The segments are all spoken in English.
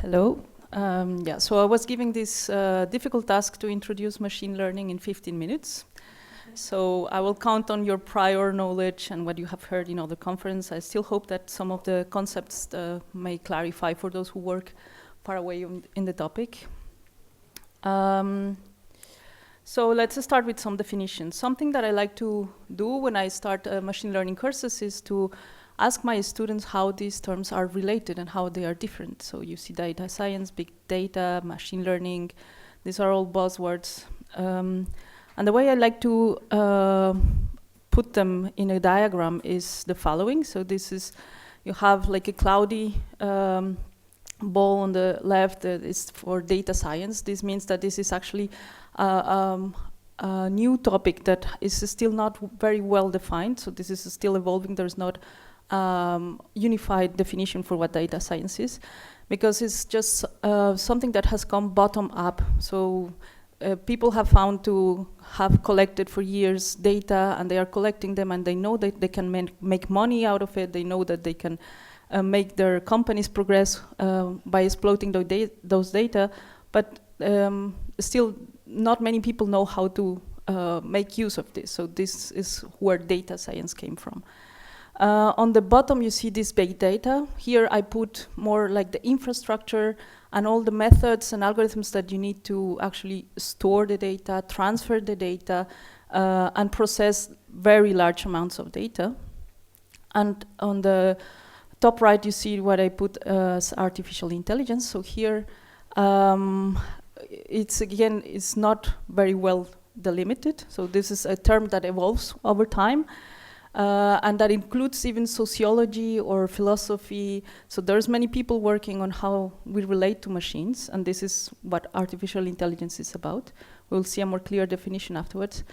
Hello. So I was given this difficult task to introduce machine learning in 15 minutes. So I will count on your prior knowledge and what you have heard in other conference. I still hope that some of the concepts may clarify for those who work far away in the topic. So let's start with some definitions. Something that I like to do when I start machine learning courses is to ask my students how these terms are related and how they are different. So you see data science, big data, machine learning. These are all buzzwords. And the way I like to put them in a diagram is the following. So this is, you have like a cloudy ball on the left that is for data science. This means that this is actually a new topic that is still not very well defined. So this is still evolving. There's not unified definition for what data science is, because it's just something that has come bottom up. So people have found to have collected for years data, and they are collecting them, and they know that they can make money out of it. They know that they can make their companies progress by exploiting those data, but still not many people know how to make use of this. So this is where data science came from. On the bottom you see this big data. Here I put more like the infrastructure and all the methods and algorithms that you need to actually store the data, transfer the data, and process very large amounts of data. And on the top right you see what I put as artificial intelligence. So here it's not very well delimited. So this is a term that evolves over time. And that includes even sociology or philosophy. So there's many people working on how we relate to machines, and this is what artificial intelligence is about. We'll see a more clear definition afterwards.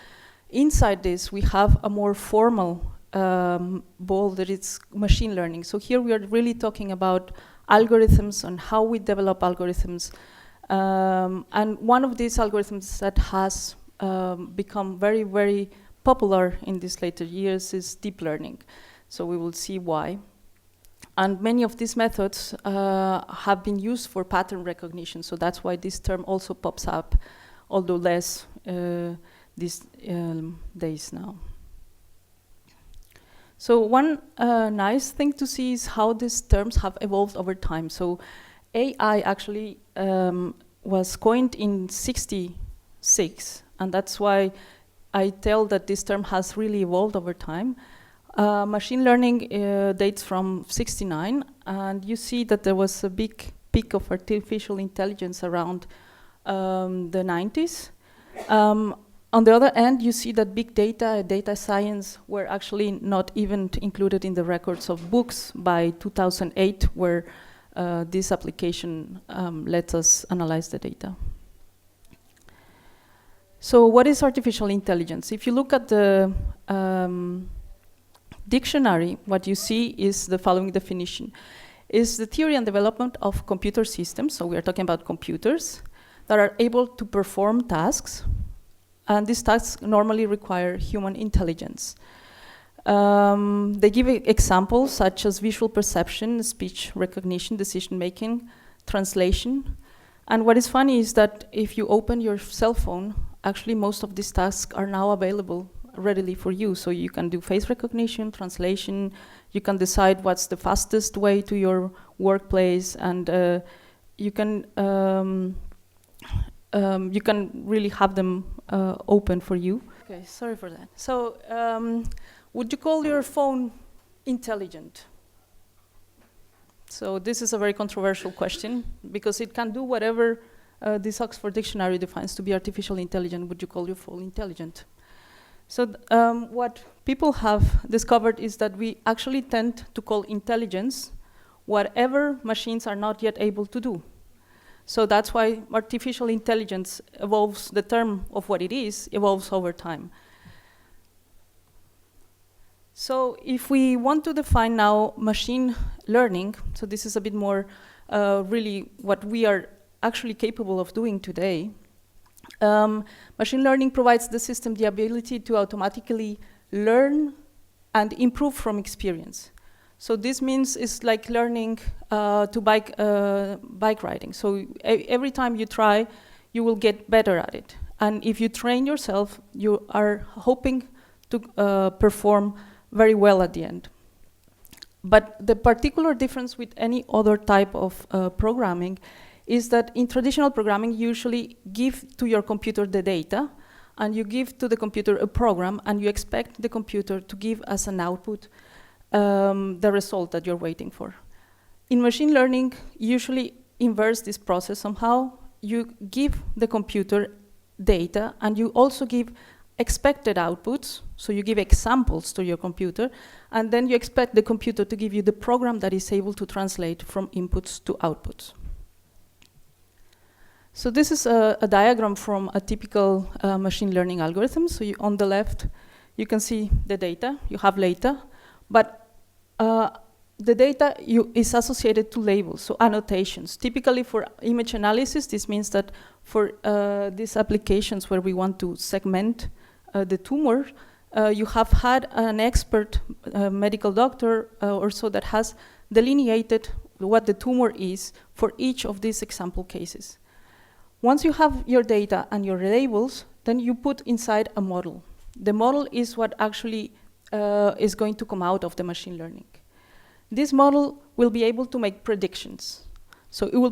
Inside this, we have a more formal ball that is machine learning. So here we are really talking about algorithms and how we develop algorithms. And one of these algorithms that has become very, very popular in these later years is deep learning. So we will see why. And many of these methods have been used for pattern recognition. So that's why this term also pops up, although less these days now. So one nice thing to see is how these terms have evolved over time. So AI actually was coined in '66, and that's why I tell that this term has really evolved over time. Machine learning dates from '69, and you see that there was a big peak of artificial intelligence around the '90s. On the other end, you see that big data, data science were actually not even included in the records of books by 2008, where this application lets us analyze the data. So what is artificial intelligence? If you look at the dictionary, what you see is the following definition. Is the theory and development of computer systems, so we are talking about computers, that are able to perform tasks, and these tasks normally require human intelligence. They give examples such as visual perception, speech recognition, decision making, translation. And what is funny is that if you open your cell phone, actually most of these tasks are now available readily for you. So you can do face recognition, translation, you can decide what's the fastest way to your workplace, and you can really have them open for you. Okay, sorry for that. So would you call your phone intelligent? So this is a very controversial question, because it can do whatever this Oxford Dictionary defines to be artificial intelligent. Would you call your phone intelligent? So what people have discovered is that we actually tend to call intelligence whatever machines are not yet able to do. So that's why artificial intelligence evolves, the term of what it is, evolves over time. So if we want to define now machine learning, so this is a bit more really what we are actually capable of doing today. Machine learning provides the system the ability to automatically learn and improve from experience. So this means it's like learning to bike riding. So every time you try, you will get better at it. And if you train yourself, you are hoping to perform very well at the end. But the particular difference with any other type of programming is that in traditional programming, you usually give to your computer the data, and you give to the computer a program, and you expect the computer to give as an output the result that you're waiting for. In machine learning, you usually inverse this process somehow. You give the computer data, and you also give expected outputs, so you give examples to your computer, and then you expect the computer to give you the program that is able to translate from inputs to outputs. So this is a diagram from a typical machine learning algorithm. So on the left, you can see the data, you have data, but the data is associated to labels, so annotations. Typically for image analysis, this means that for these applications where we want to segment the tumor, you have had an expert medical doctor or so that has delineated what the tumor is for each of these example cases. Once you have your data and your labels, then you put inside a model. The model is what actually is going to come out of the machine learning. This model will be able to make predictions. So it will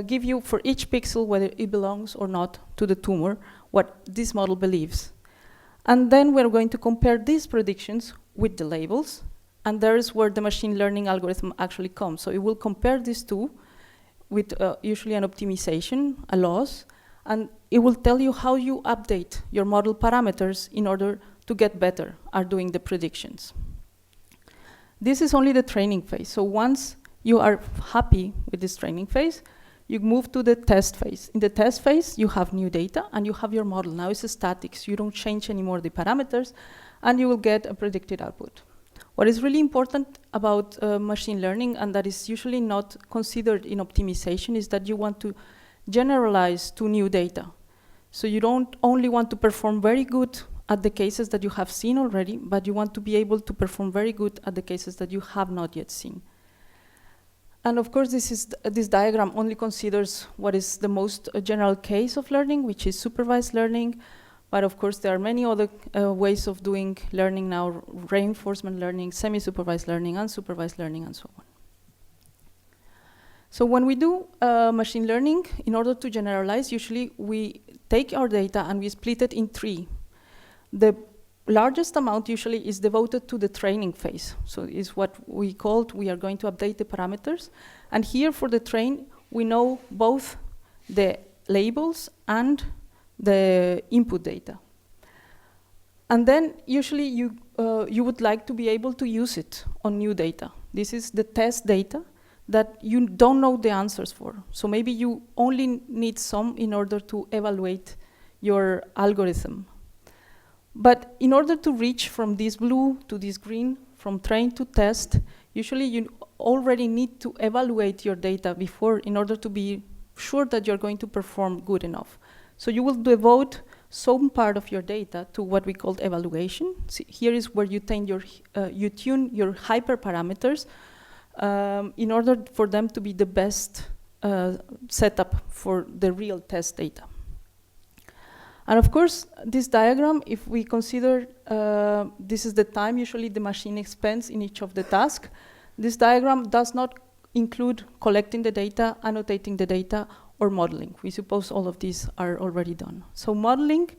give you for each pixel whether it belongs or not to the tumor, what this model believes. And then we're going to compare these predictions with the labels, and there is where the machine learning algorithm actually comes. So it will compare these two with usually an optimization, a loss, and it will tell you how you update your model parameters in order to get better at doing the predictions. This is only the training phase. So once you are happy with this training phase, you move to the test phase. In the test phase, you have new data and you have your model. Now it's static, so you don't change anymore the parameters, and you will get a predicted output. What is really important about machine learning, and that is usually not considered in optimization, is that you want to generalize to new data. So you don't only want to perform very good at the cases that you have seen already, but you want to be able to perform very good at the cases that you have not yet seen. And of course, this diagram only considers what is the most general case of learning, which is supervised learning. But of course, there are many other ways of doing learning now: reinforcement learning, semi-supervised learning, unsupervised learning, and so on. So when we do machine learning, in order to generalize, usually we take our data and we split it in three. The largest amount usually is devoted to the training phase. So it's what we are going to update the parameters. And here for the train, we know both the labels and the input data. And then usually you would like to be able to use it on new data. This is the test data that you don't know the answers for. So maybe you only need some in order to evaluate your algorithm. But in order to reach from this blue to this green, from train to test, usually you already need to evaluate your data before in order to be sure that you're going to perform good enough. So you will devote some part of your data to what we call evaluation. See, here is where you tune your hyperparameters in order for them to be the best setup for the real test data. And of course, this diagram, if we consider this is the time usually the machine spends in each of the tasks, this diagram does not include collecting the data, annotating the data, or modeling. We suppose all of these are already done. So modeling,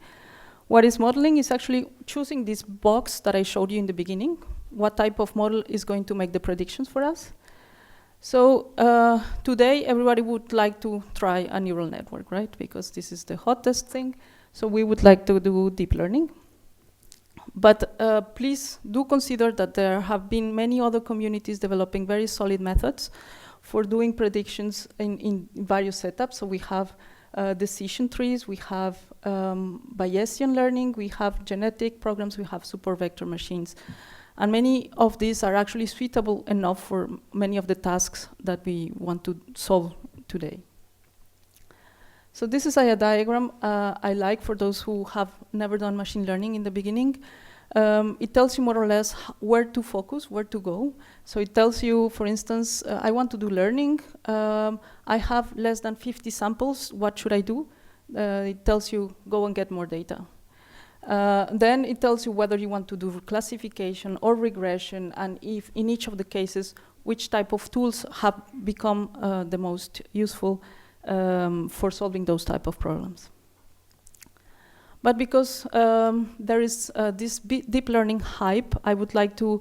what is modeling is actually choosing this box that I showed you in the beginning. What type of model is going to make the predictions for us? So today, everybody would like to try a neural network, right? Because this is the hottest thing. So we would like to do deep learning. But please do consider that there have been many other communities developing very solid methods for doing predictions in various setups. So we have decision trees, we have Bayesian learning, we have genetic programs, we have super vector machines. And many of these are actually suitable enough for many of the tasks that we want to solve today. So this is a diagram I like for those who have never done machine learning in the beginning. It tells you more or less where to focus, where to go. So it tells you, for instance, I want to do learning. I have less than 50 samples. What should I do? It tells you, go and get more data. Then it tells you whether you want to do classification or regression, and if in each of the cases, which type of tools have become the most useful for solving those type of problems. But because there is this deep learning hype, I would like to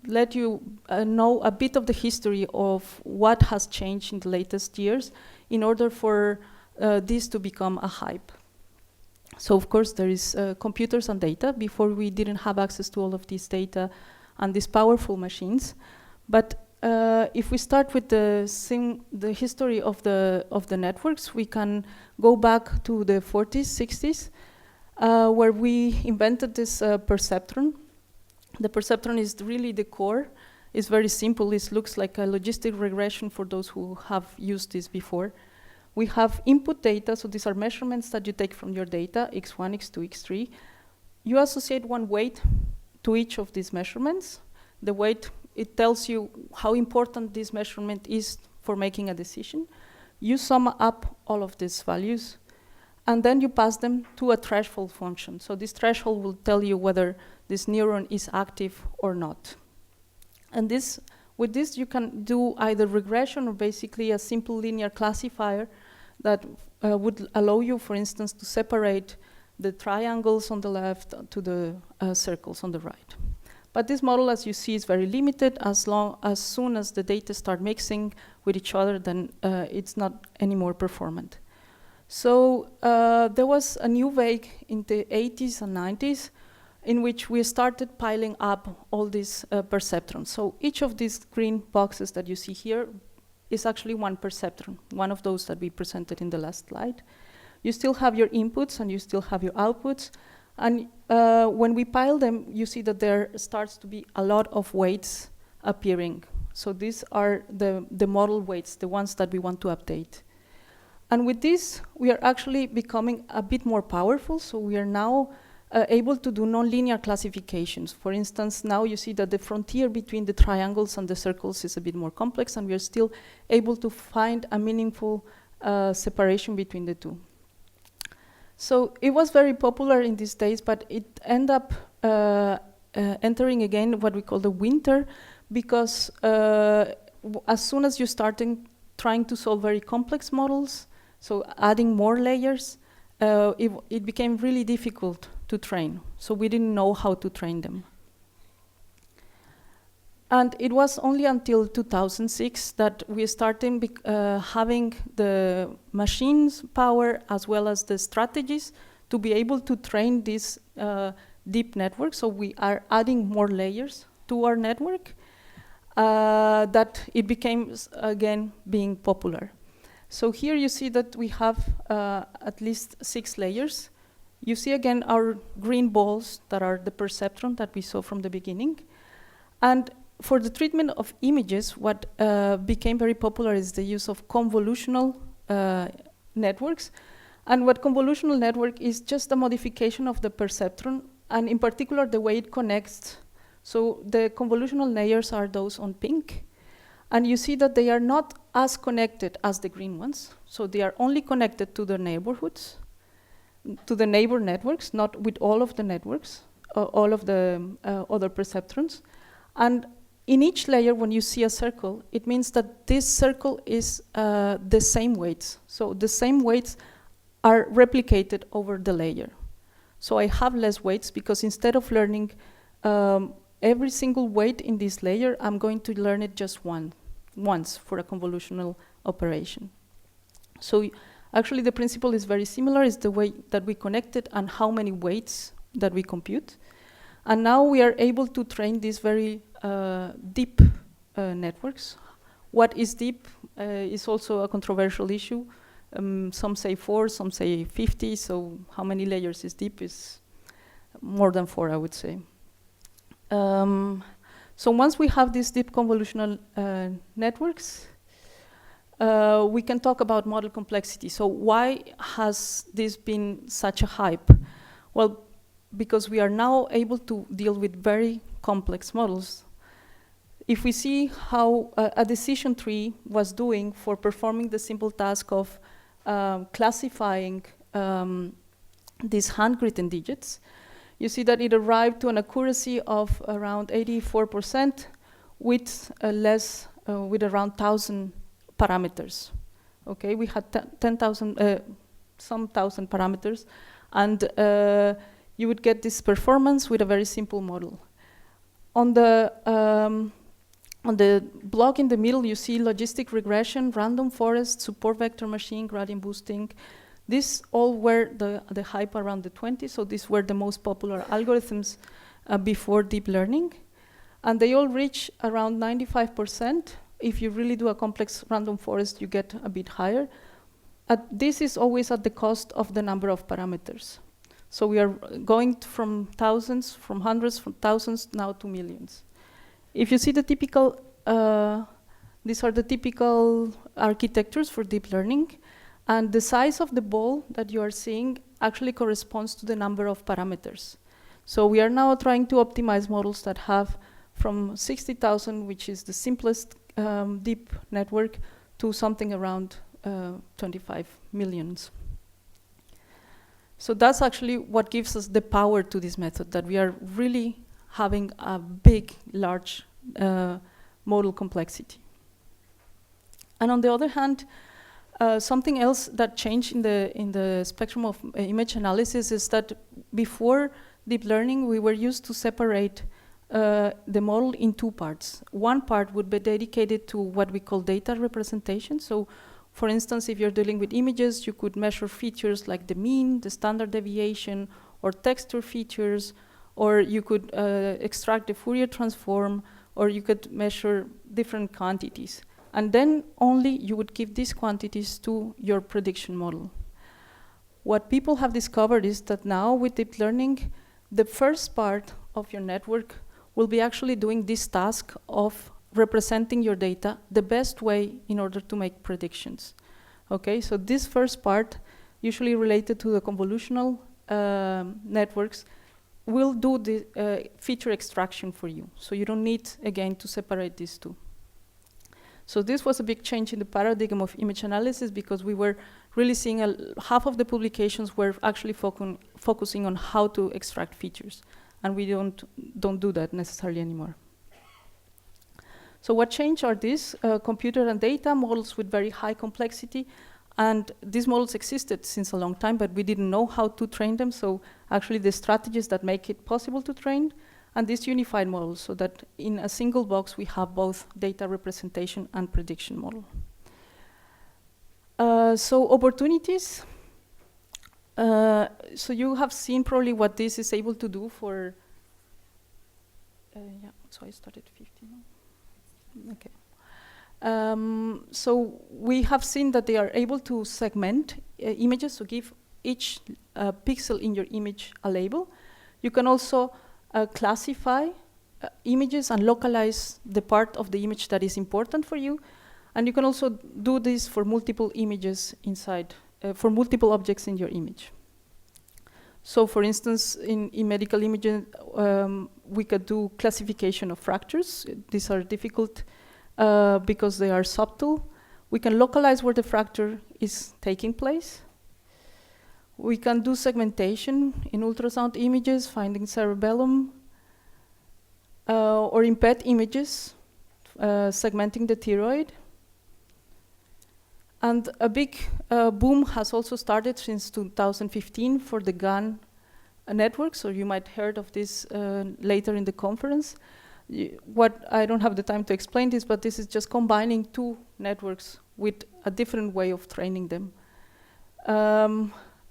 let you know a bit of the history of what has changed in the latest years in order for this to become a hype. So of course there is computers and data. Before we didn't have access to all of this data and these powerful machines. But if we start with the history of the networks, we can go back to the 40s, 60s, where we invented this Perceptron. The Perceptron is really the core. It's very simple. It looks like a logistic regression for those who have used this before. We have input data, so these are measurements that you take from your data, x1, x2, x3. You associate one weight to each of these measurements. The weight, it tells you how important this measurement is for making a decision. You sum up all of these values, and then you pass them to a threshold function. So this threshold will tell you whether this neuron is active or not. And with this, you can do either regression or basically a simple linear classifier that would allow you, for instance, to separate the triangles on the left to the circles on the right. But this model, as you see, is very limited. As soon as the data start mixing with each other, then it's not anymore performant. So there was a new wave in the 80s and 90s in which we started piling up all these perceptrons. So each of these green boxes that you see here is actually one perceptron, one of those that we presented in the last slide. You still have your inputs and you still have your outputs. And when we pile them, you see that there starts to be a lot of weights appearing. So these are the model weights, the ones that we want to update. And with this, we are actually becoming a bit more powerful. So we are now able to do nonlinear classifications. For instance, now you see that the frontier between the triangles and the circles is a bit more complex, and we are still able to find a meaningful separation between the two. So it was very popular in these days, but it ended up entering again what we call the winter, because as soon as you started trying to solve very complex models, so adding more layers, it became really difficult to train. So we didn't know how to train them. And it was only until 2006 that we started having the machines power as well as the strategies to be able to train this deep network. So we are adding more layers to our network that it became, again, being popular. So here you see that we have at least 6 layers. You see again our green balls that are the perceptron that we saw from the beginning. And for the treatment of images, what became very popular is the use of convolutional networks. And what convolutional network is just a modification of the perceptron, and in particular the way it connects. So the convolutional layers are those on pink. And you see that they are not as connected as the green ones. So they are only connected to the neighborhoods, to the neighbor networks, not with all of the networks, all of the other perceptrons. And in each layer, when you see a circle, it means that this circle is the same weights. So the same weights are replicated over the layer. So I have less weights because instead of learning every single weight in this layer, I'm going to learn it just once for a convolutional operation. So actually the principle is very similar. It's the way that we connect it and how many weights that we compute. And now we are able to train these very deep networks. What is deep is also a controversial issue. Some say 4, some say 50, so how many layers is deep is more than 4, I would say. So once we have these deep convolutional networks, we can talk about model complexity. So why has this been such a hype? Well, because we are now able to deal with very complex models. If we see how a decision tree was doing for performing the simple task of classifying these handwritten digits, you see that it arrived to an accuracy of around 84% with with around 1,000 parameters. Okay, we had 10,000, some thousand parameters, and you would get this performance with a very simple model. On the block in the middle, you see logistic regression, random forest, support vector machine, gradient boosting. These all were the hype around the 20s, so these were the most popular algorithms before deep learning. And they all reach around 95%. If you really do a complex random forest, you get a bit higher. This is always at the cost of the number of parameters. So we are going from thousands, from hundreds, from thousands, now to millions. If you see the typical, these are the typical architectures for deep learning. And the size of the ball that you are seeing actually corresponds to the number of parameters. So we are now trying to optimize models that have from 60,000, which is the simplest deep network, to something around 25 millions. So that's actually what gives us the power to this method, that we are really having a big, large model complexity. And on the other hand, something else that changed in the spectrum of image analysis is that before deep learning, we were used to separate the model in two parts. One part would be dedicated to what we call data representation. So, for instance, if you're dealing with images, you could measure features like the mean, the standard deviation, or texture features, or you could extract the Fourier transform, or you could measure different quantities. And then only you would give these quantities to your prediction model. What people have discovered is that now with deep learning, the first part of your network will be actually doing this task of representing your data the best way in order to make predictions. Okay, so this first part, usually related to the convolutional networks, will do the feature extraction for you. So you don't need, again, to separate these two. So this was a big change in the paradigm of image analysis, because we were really seeing half of the publications were actually focusing on how to extract features. And we don't do that necessarily anymore. So what changed are these computer and data models with very high complexity. And these models existed since a long time, but we didn't know how to train them. So actually the strategies that make it possible to train, and these unified models, so that in a single box we have both data representation and prediction model. So opportunities. So you have seen probably what this is able to do for, yeah, so I started 15. Okay. So we have seen that they are able to segment images, so give each pixel in your image a label. You can also classify images and localize the part of the image that is important for you. And you can also do this for multiple images inside, for multiple objects in your image. So for instance, in medical imaging, we could do classification of fractures. These are difficult because they are subtle. We can localize where the fracture is taking place. We can do segmentation in ultrasound images, finding cerebellum, or in PET images, segmenting the thyroid. And a big boom has also started since 2015 for the GAN network, so you might heard of this later in the conference. What I don't have the time to explain this, but this is just combining two networks with a different way of training them.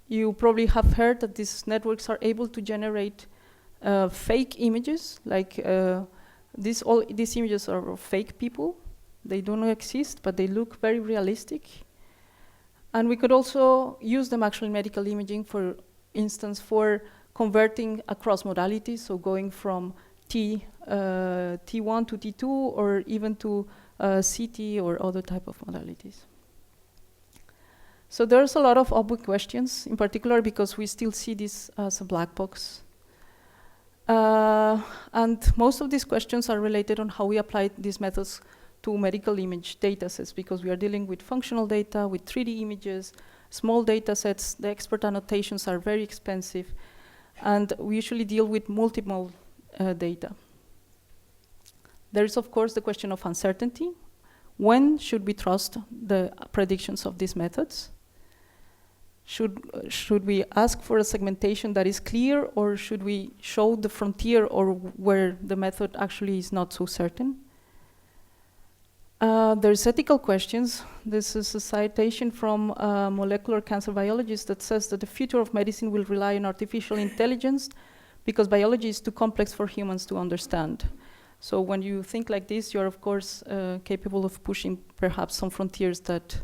You probably have heard that these networks are able to generate fake images, like these images are of fake people. They don't exist, but they look very realistic. And we could also use them actually in medical imaging, for instance, for converting across modalities, so going from T1 to T2, or even to CT or other type of modalities. So there's a lot of open questions, in particular because we still see this as a black box. And most of these questions are related on how we apply these methods to medical image datasets, because we are dealing with functional data, with 3D images, small datasets. The expert annotations are very expensive, and we usually deal with multiple data. There is, of course, the question of uncertainty. When should we trust the predictions of these methods? Should we ask for a segmentation that is clear, or should we show the frontier or where the method actually is not so certain? There's ethical questions. This is a citation from a molecular cancer biologist that says that the future of medicine will rely on artificial intelligence because biology is too complex for humans to understand. So when you think like this, you're of course capable of pushing perhaps some frontiers that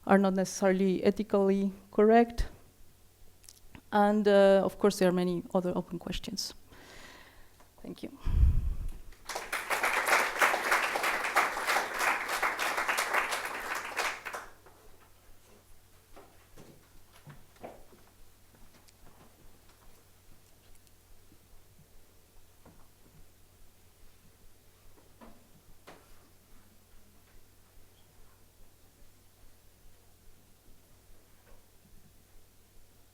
are not necessarily ethically correct. And of course, there are many other open questions. Thank you.